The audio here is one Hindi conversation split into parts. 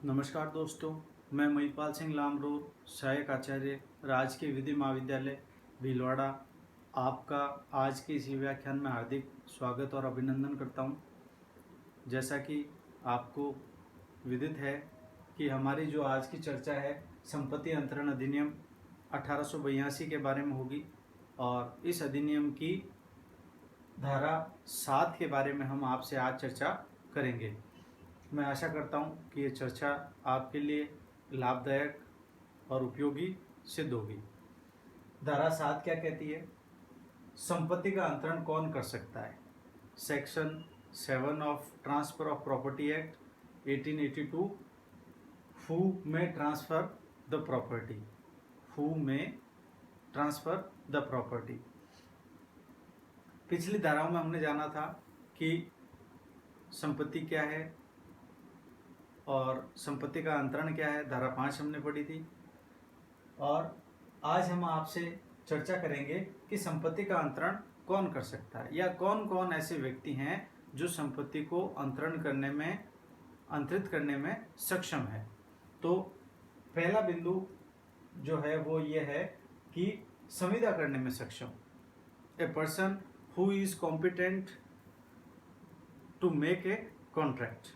नमस्कार दोस्तों, मैं महिपाल सिंह लामरोर, सहायक आचार्य राजकीय विधि महाविद्यालय भीलवाड़ा आपका आज के इसी व्याख्यान में हार्दिक स्वागत और अभिनंदन करता हूं। जैसा कि आपको विदित है कि हमारी जो आज की चर्चा है संपत्ति अंतरण अधिनियम 1882 के बारे में होगी और इस अधिनियम की धारा 7 के बारे में हम आपसे आज चर्चा करेंगे। मैं आशा करता हूं कि ये चर्चा आपके लिए लाभदायक और उपयोगी सिद्ध होगी। धारा 7 क्या कहती है? संपत्ति का अंतरण कौन कर सकता है? Section 7 of transfer of property act 1882, who may transfer the property, who may transfer the property. पिछली धाराओं में हमने जाना था कि संपत्ति क्या है और संपत्ति का अंतरण क्या है, धारा 5 हमने पढ़ी थी। और आज हम आपसे चर्चा करेंगे कि संपत्ति का अंतरण कौन कर सकता है या कौन कौन ऐसे व्यक्ति हैं जो संपत्ति को अंतरण करने में, अंतरित करने में सक्षम है। तो पहला बिंदु जो है वो ये है कि संविदा करने में सक्षम, a person who is competent to make a contract.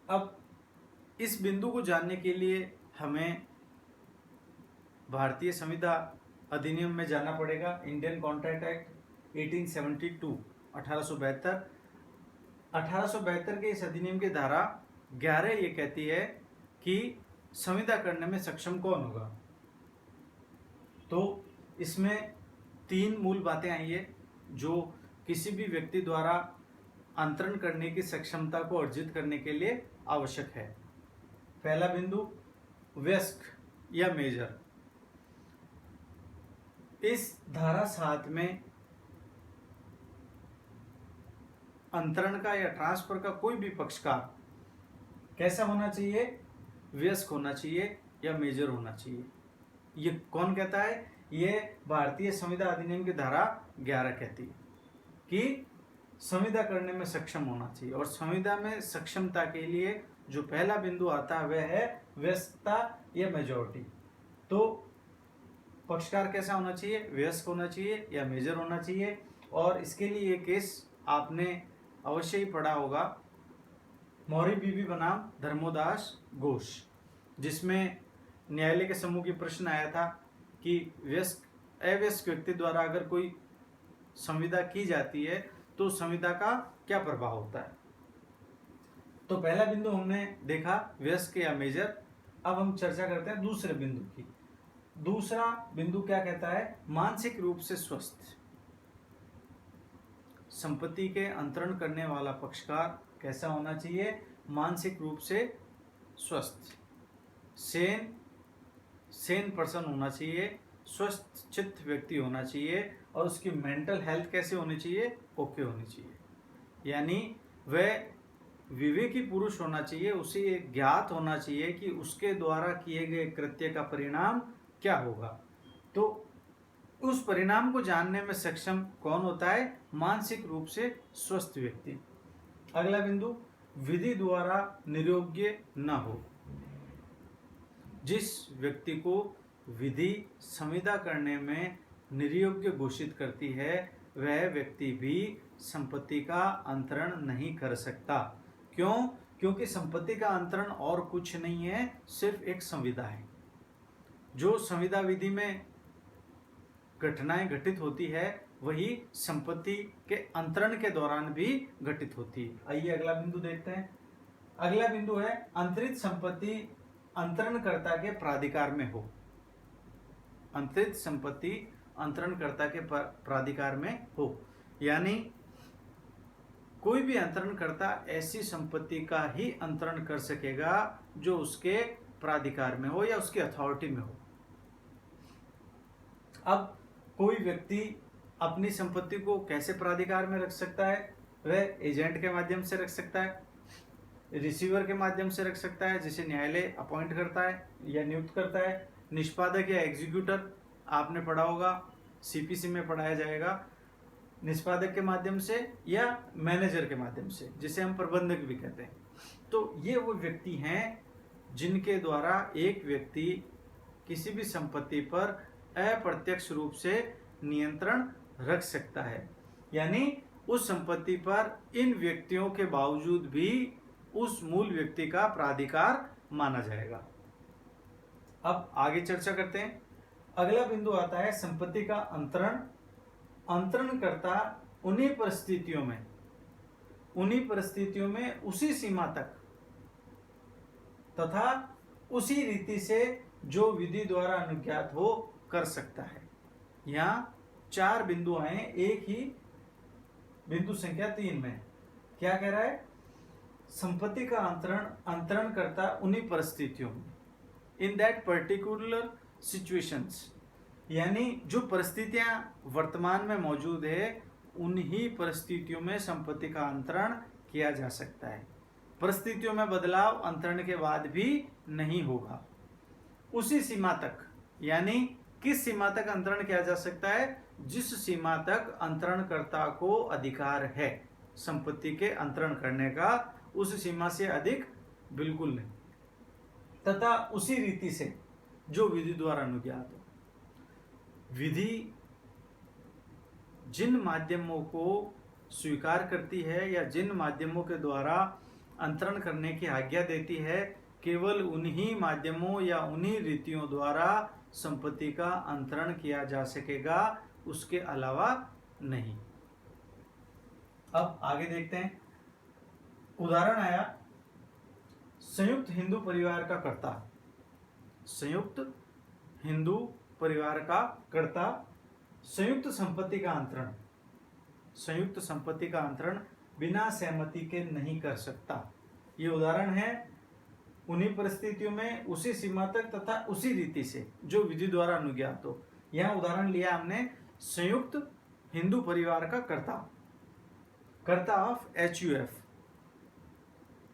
अब इस बिंदु को जानने के लिए हमें भारतीय संविदा अधिनियम में जाना पड़ेगा। इंडियन कॉन्ट्रैक्ट एक्ट 1872 1872 के इस अधिनियम की धारा 11 ये कहती है कि संविदा करने में सक्षम कौन होगा। तो इसमें 3 मूल बातें आई है जो किसी भी व्यक्ति द्वारा अंतरण करने की सक्षमता को अर्जित करने के लिए आवश्यक है। पहला बिंदु वयस्क या मेजर। इस धारा 7 में अंतरण का या ट्रांसफर का कोई भी पक्षकार कैसा होना चाहिए? वयस्क होना चाहिए या मेजर होना चाहिए। ये कौन कहता है? ये भारतीय संविदा अधिनियम की धारा 11 कहती है कि संविदा करने में सक्षम होना चाहिए। और संविदा में सक्षमता के लिए जो पहला बिंदु आता है वह है वयस्कता या मेजॉरिटी। तो पक्षकार कैसा होना चाहिए? वयस्क होना चाहिए या मेजर होना चाहिए। और इसके लिए ये केस आपने अवश्य ही पढ़ा होगा, मौरी बीबी बनाम धर्मोदास घोष, जिसमें न्यायालय के सम्मुख ये प्रश्न आया था कि अवयस्क व्यक्ति द्वारा अगर कोई संविदा की जाती है तो संविदा का क्या प्रभाव होता है। तो पहला बिंदु हमने देखा वयस्क या मेजर। अब हम चर्चा करते हैं दूसरे बिंदु की। दूसरा बिंदु क्या कहता है? मानसिक रूप से स्वस्थ। संपत्ति के अंतरण करने वाला पक्षकार कैसा होना चाहिए? मानसिक रूप से स्वस्थ, सेन पर्सन होना चाहिए, स्वस्थ चित्त व्यक्ति होना चाहिए। और उसकी मेंटल हेल्थ कैसे होनी चाहिए? ओके होनी चाहिए। यानी वह विवेकी पुरुष होना चाहिए, उसे ज्ञात होना चाहिए कि उसके द्वारा किए गए कृत्य का परिणाम क्या होगा। तो उस परिणाम को जानने में सक्षम कौन होता है? मानसिक रूप से स्वस्थ व्यक्ति। अगला बिंदु विधि द्वारा नियोग्य न हो। जिस व्यक्ति को विधि संविदा करने में निर्योग्य घोषित करती है वह व्यक्ति भी संपत्ति का अंतरण नहीं कर सकता। क्यों? क्योंकि संपत्ति का अंतरण और कुछ नहीं है, सिर्फ एक संविदा है। जो संविदा विधि में घटनाएं घटित होती है वही संपत्ति के अंतरण के दौरान भी घटित होती है। आइए अगला बिंदु देखते हैं। अगला बिंदु है अंतरित संपत्ति अंतरणकर्ता के प्राधिकार में हो। अंतरित संपत्ति अंतरणकर्ता के प्राधिकार में हो, यानी कोई भी अंतरणकर्ता ऐसी संपत्ति का ही अंतरण कर सकेगा जो उसके प्राधिकार में हो या उसकी अथॉरिटी में हो। अब कोई व्यक्ति अपनी संपत्ति को कैसे प्राधिकार में रख सकता है? वह एजेंट के माध्यम से रख सकता है, रिसीवर के माध्यम से रख सकता है जिसे न्यायालय अपॉइंट करता है या नियुक्त करता है, निष्पादक या एग्जीक्यूटर, आपने पढ़ा होगा, सीपीसी में पढ़ाया जाएगा, निष्पादक के माध्यम से या मैनेजर के माध्यम से, जिसे हम प्रबंधक भी कहते हैं। तो ये वो व्यक्ति हैं जिनके द्वारा एक व्यक्ति किसी भी संपत्ति पर अप्रत्यक्ष रूप से नियंत्रण रख सकता है, यानी उस संपत्ति पर इन व्यक्तियों के बावजूद भी उस मूल व्यक्ति का प्राधिकार माना जाएगा। अब आगे चर्चा करते हैं। अगला बिंदु आता है संपत्ति का अंतरण। अंतरणकर्ता उन्हीं परिस्थितियों में उसी सीमा तक तथा उसी रीति से जो विधि द्वारा अनुज्ञात हो कर सकता है। यहाँ 4 बिंदु आए एक ही बिंदु संख्या 3 में। क्या कह रहा है? संपत्ति का अंतरण करता उन्हीं परिस्थितियों में, इन दैट पर्टिकुलर सिचुएशंस, यानी जो परिस्थितियां वर्तमान में मौजूद है उन्हीं परिस्थितियों में संपत्ति का अंतरण किया जा सकता है। परिस्थितियों में बदलाव अंतरण के बाद भी नहीं होगा। उसी सीमा तक, यानी किस सीमा तक अंतरण किया जा सकता है? जिस सीमा तक अंतरणकर्ता को अधिकार है संपत्ति के अंतरण करने का, उस सीमा से अधिक बिल्कुल नहीं, तथा उसी रीति से जो विधि द्वारा अनुज्ञात हो। विधि जिन माध्यमों को स्वीकार करती है या जिन माध्यमों के द्वारा अंतरण करने की आज्ञा देती है, केवल उन्हीं माध्यमों या उन्हीं रीतियों द्वारा संपत्ति का अंतरण किया जा सकेगा, उसके अलावा नहीं। अब आगे देखते हैं। उदाहरण आया संयुक्त हिंदू परिवार का कर्ता। संयुक्त हिंदू परिवार का कर्ता संयुक्त संपत्ति का अंतरण, संयुक्त संपत्ति का अंतरण बिना सहमति के नहीं कर सकता। ये उदाहरण है उन्हीं परिस्थितियों में उसी सीमा तक तथा उसी रीति से जो विधि द्वारा अनुज्ञात हो। यहाँ उदाहरण लिया हमने संयुक्त हिंदू परिवार का कर्ता, कर्ता ऑफ HUF।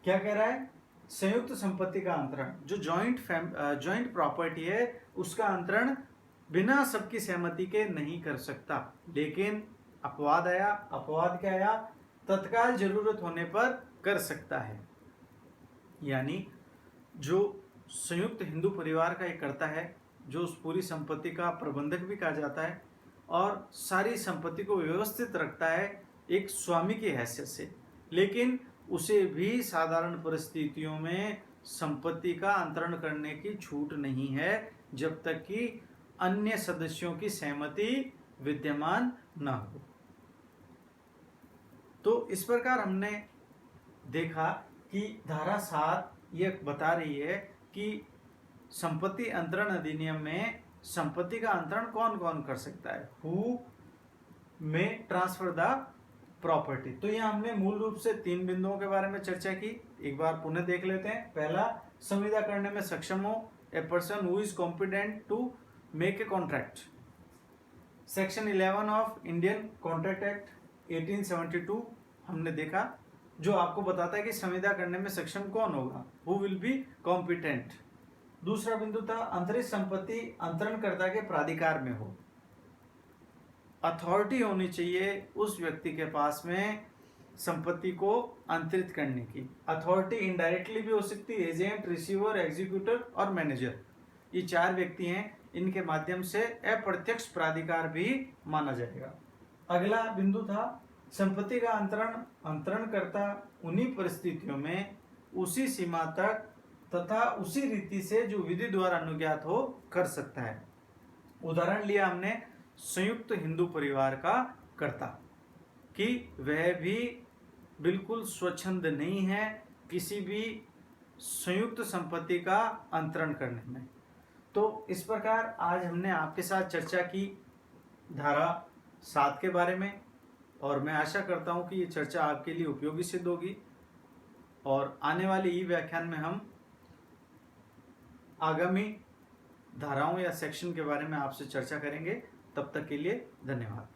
क्या कह रहा है? संयुक्त संपत्ति का अंतरण, जो जॉइंट प्रॉपर्टी है उसका अंतरण बिना सबकी सहमति के नहीं कर सकता। लेकिन अपवाद आया। अपवाद क्या आया? तत्काल जरूरत होने पर कर सकता है। यानी जो संयुक्त हिंदू परिवार का एक कर्ता है, जो उस पूरी संपत्ति का प्रबंधक भी कहा जाता है और सारी संपत्ति को व्यवस्थित रखता है एक स्वामी की हैसियत से, लेकिन उसे भी साधारण परिस्थितियों में संपत्ति का अंतरण करने की छूट नहीं है जब तक कि अन्य सदस्यों की सहमति विद्यमान न हो। तो इस प्रकार हमने देखा कि धारा 7 यह बता रही है कि संपत्ति अंतरण अधिनियम में संपत्ति का अंतरण कौन कौन कर सकता है, हु में ट्रांसफर द प्रॉपर्टी। तो यहाँ हमने मूल रूप से 3 बिंदुओं के बारे में चर्चा की। एक बार पुनः देख लेते हैं। पहला, संविदा करने में सक्षम हो, a person who is competent to make a contract. Section 11 of Indian contract act 1872 हमने देखा, जो आपको बताता है कि संविदा करने में सक्षम कौन होगा, हु विल बी कॉम्पिटेंट। दूसरा बिंदु था अंतरिक्ष संपत्ति अंतरणकर्ता के प्राधिकार में हो, अथॉरिटी होनी चाहिए उस व्यक्ति के पास में संपत्ति को अंतरित करने की। अथॉरिटी इनडायरेक्टली भी हो सकती है, एजेंट, रिसीवर, एग्जीक्यूटर और मैनेजर। ये 4 व्यक्ति हैं, इनके माध्यम से अप्रत्यक्ष प्राधिकार भी माना जाएगा। अगला बिंदु था संपत्ति का अंतरणकर्ता उन्हीं परिस्थितियों में उसी सीमा तक तथा उसी रीति से जो विधि द्वारा अनुज्ञात हो कर सकता है। उदाहरण लिया हमने संयुक्त हिंदू परिवार का कर्ता कि वह भी बिल्कुल स्वच्छंद नहीं है किसी भी संयुक्त संपत्ति का अंतरण करने में। तो इस प्रकार आज हमने आपके साथ चर्चा की धारा 7 के बारे में, और मैं आशा करता हूं कि ये चर्चा आपके लिए उपयोगी सिद्ध होगी। और आने वाले ई व्याख्यान में हम आगामी धाराओं या सेक्शन के बारे में आपसे चर्चा करेंगे। तब तक के लिए धन्यवाद।